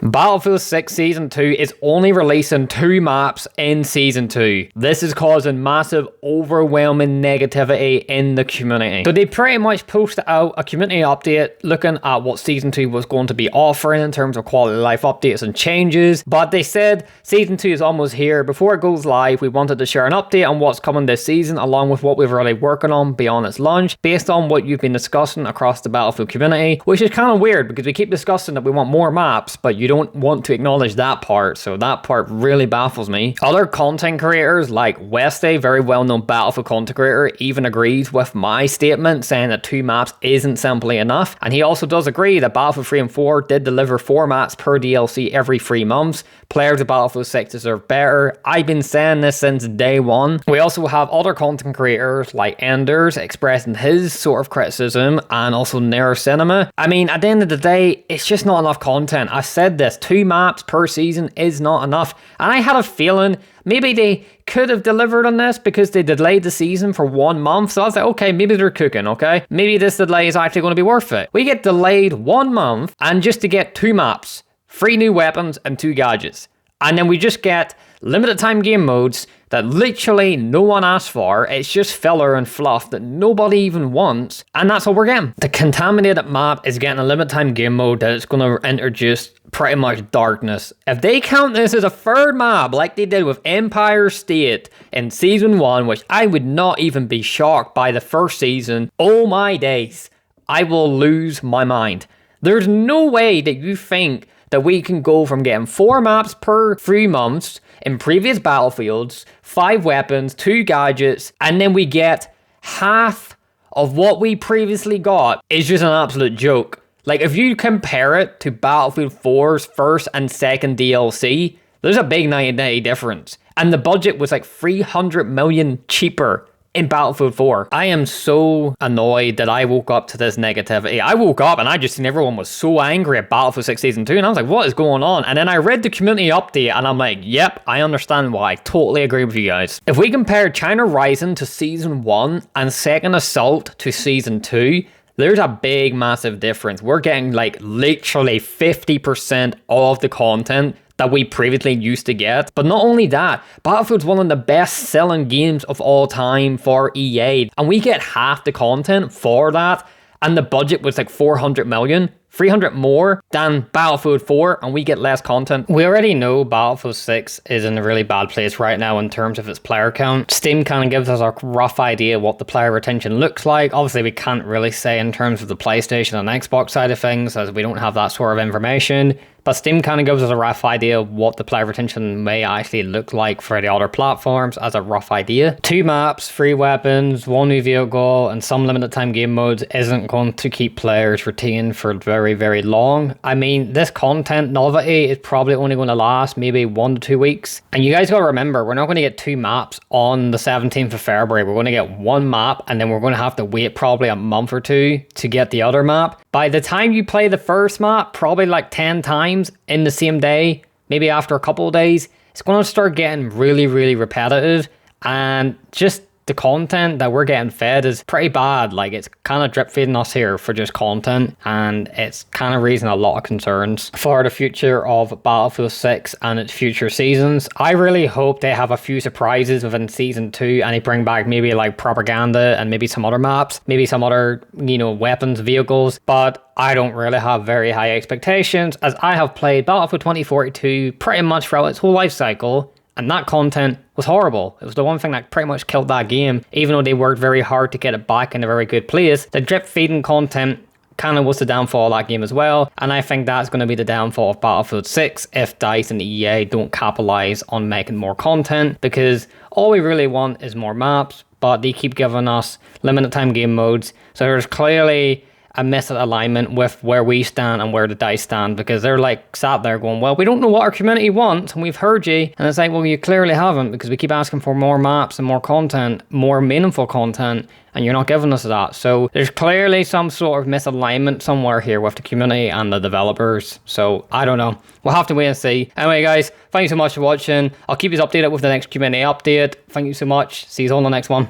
Battlefield 6 Season 2 is only releasing 2 maps in Season 2. This is causing massive, overwhelming negativity in the community. So they pretty much posted out a community update looking at what Season 2 was going to be offering in terms of quality of life updates and changes. But they said Season 2 is almost here. Before it goes live, we wanted to share an update on what's coming this season, along with what we've already working on beyond its launch, based on what you've been discussing across the Battlefield community, which is kind of weird because we keep discussing that we want more maps, but you don't want to acknowledge that part, so that part really baffles me. Other content creators like Westy, very well-known Battlefield content creator, even agrees with my statement saying that 2 maps isn't simply enough, and he also does agree that Battlefield 3 and 4 did deliver 4 maps per DLC every 3 months. Players of Battlefield 6 deserve better. I've been saying this since day one. We also have other content creators like Enders expressing his sort of criticism, and also Nero Cinema. I mean, at the end of the day, it's just not enough content. I said this, 2 maps per season is not enough. And I had a feeling maybe they could have delivered on this because they delayed the season for 1 month. So I was like, okay, maybe they're cooking, okay? Maybe this delay is actually going to be worth it. We get delayed 1 month and just to get 2 maps, 3 new weapons and 2 gadgets. And then we just get limited time game modes that literally no one asked for. It's just filler and fluff that nobody even wants, and that's all we're getting. The Contaminated map is getting a limited time game mode that it's going to introduce pretty much darkness. If they count this as a 3rd map like they did with Empire State in Season 1, which I would not even be shocked by the first season, oh my days, I will lose my mind. There's no way that you think that we can go from getting 4 maps per 3 months in previous Battlefields, 5 weapons, 2 gadgets, and then we get half of what we previously got. Is just an absolute joke. Like, if you compare it to Battlefield 4's first and second DLC, there's a big night and day difference. And the budget was like 300 million cheaper in Battlefield 4. I am so annoyed that I woke up to this negativity. I woke up and I just seen everyone was so angry at Battlefield 6 Season 2, and I was like, what is going on? And then I read the community update and I'm like, yep, I understand why. I totally agree with you guys. If we compare China Rising to Season 1 and Second Assault to Season 2, there's a big, massive difference. We're getting like literally 50% of the content that we previously used to get. But not only that, Battlefield's one of the best selling games of all time for EA, and we get half the content for that, and the budget was like 400 million. 300 more than Battlefield 4, and we get less content. We already know Battlefield 6 is in a really bad place right now in terms of its player count. Steam kind of gives us a rough idea what the player retention looks like. Obviously, we can't really say in terms of the PlayStation and Xbox side of things, as we don't have that sort of information. But Steam kind of gives us a rough idea of what the player retention may actually look like for the other platforms as a rough idea. 2 maps, 3 weapons, 1 new vehicle, and some limited time game modes isn't going to keep players retained for very, very long. I mean, this content novelty is probably only going to last maybe 1 to 2 weeks. And you guys got to remember, we're not going to get 2 maps on the 17th of February. We're going to get 1 map, and then we're going to have to wait probably a month or 2 to get the other map. By the time you play the first map, probably like 10 times in the same day, maybe after a couple of days, it's going to start getting really, really repetitive, and just the content that we're getting fed is pretty bad. Like, it's kind of drip feeding us here for just content, and it's kind of raising a lot of concerns for the future of Battlefield 6 and its future seasons. I really hope they have a few surprises within Season 2 and they bring back maybe like propaganda and maybe some other maps, maybe some other, you know, weapons, vehicles, but I don't really have very high expectations, as I have played Battlefield 2042 pretty much throughout its whole life cycle, and that content was horrible. It was the one thing that pretty much killed that game, even though they worked very hard to get it back in a very good place. The drip feeding content kind of was the downfall of that game as well, and I think that's going to be the downfall of Battlefield 6 if DICE and EA don't capitalize on making more content, because all we really want is more maps, but they keep giving us limited time game modes. So there's clearly a misalignment with where we stand and where the DICE stand, because they're like sat there going, well, we don't know what our community wants and we've heard you. And it's like, well, you clearly haven't, because we keep asking for more maps and more content, more meaningful content, and you're not giving us that. So there's clearly some sort of misalignment somewhere here with the community and the developers. So I don't know. We'll have to wait and see. Anyway, guys, thank you so much for watching. I'll keep you updated with the next community update. Thank you so much. See you all on the next one.